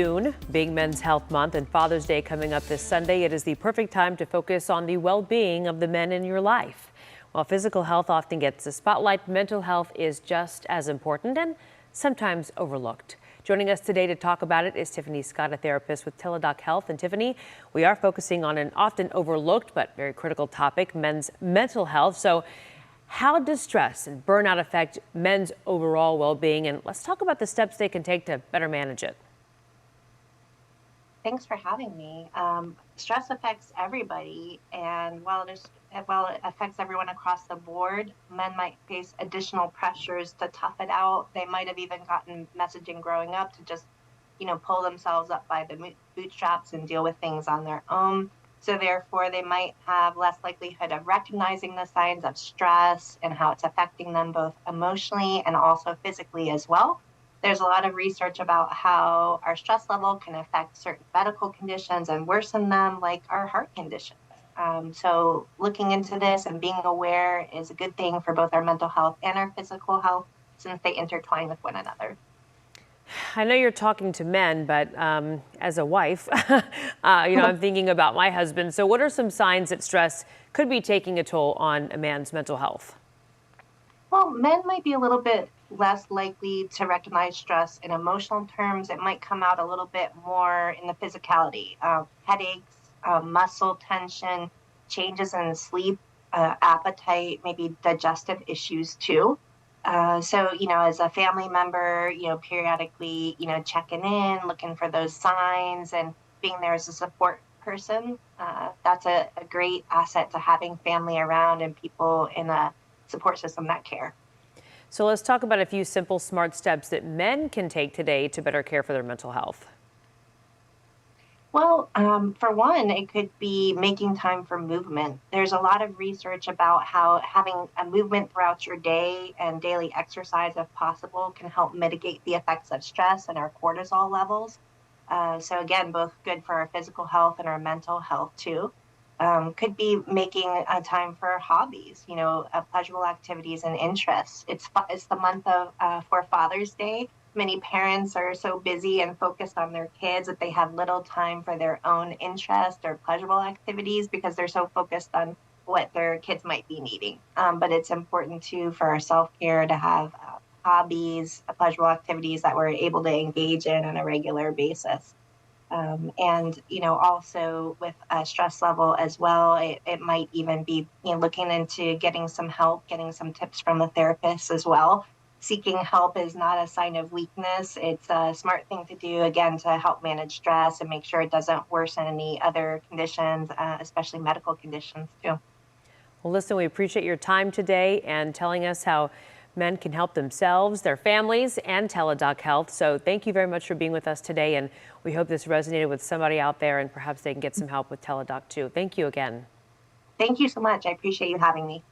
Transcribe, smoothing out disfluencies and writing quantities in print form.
June, being Men's Health Month and Father's Day coming up this Sunday, it is the perfect time to focus on the well-being of the men in your life. While physical health often gets the spotlight, mental health is just as important and sometimes overlooked. Joining us today to talk about it is Tiffany Scott, a therapist with Teladoc Health. And Tiffany, we are focusing on an often overlooked but very critical topic, men's mental health. So how does stress and burnout affect men's overall well-being? And let's talk about the steps they can take to better manage it. Thanks for having me. Stress affects everybody, and while it affects everyone across the board, men might face additional pressures to tough it out. They might have even gotten messaging growing up to just, pull themselves up by the bootstraps and deal with things on their own. So therefore, they might have less likelihood of recognizing the signs of stress and how it's affecting them both emotionally and also physically as well. There's a lot of research about how our stress level can affect certain medical conditions and worsen them, like our heart conditions. So looking into this and being aware is a good thing for both our mental health and our physical health, since they intertwine with one another. I know you're talking to men, but as a wife, I'm thinking about my husband. So what are some signs that stress could be taking a toll on a man's mental health? Well, men might be a little bit less likely to recognize stress in emotional terms. It might come out a little bit more in the physicality, headaches, muscle tension, changes in sleep, appetite, maybe digestive issues too. As a family member, periodically, checking in, looking for those signs and being there as a support person, that's a great asset to having family around and people in a support system that care. So let's talk about a few simple, smart steps that men can take today to better care for their mental health. Well, for one, it could be making time for movement. There's a lot of research about how having a movement throughout your day and daily exercise, if possible, can help mitigate the effects of stress and our cortisol levels. So again, both good for our physical health and our mental health too. Could be making a time for hobbies, pleasurable activities and interests. It's the month of for Father's Day. Many parents are so busy and focused on their kids that they have little time for their own interest or pleasurable activities because they're so focused on what their kids might be needing. But it's important too for our self-care to have hobbies, pleasurable activities that we're able to engage in on a regular basis. Also with a stress level as well, it might even be looking into getting some help, getting some tips from a therapist as well. Seeking help is not a sign of weakness. It's a smart thing to do, again, to help manage stress and make sure it doesn't worsen any other conditions, especially medical conditions too. Well, listen, we appreciate your time today and telling us how men can help themselves, their families, and Teladoc Health. So thank you very much for being with us today. And we hope this resonated with somebody out there and perhaps they can get some help with Teladoc too. Thank you again. Thank you so much. I appreciate you having me.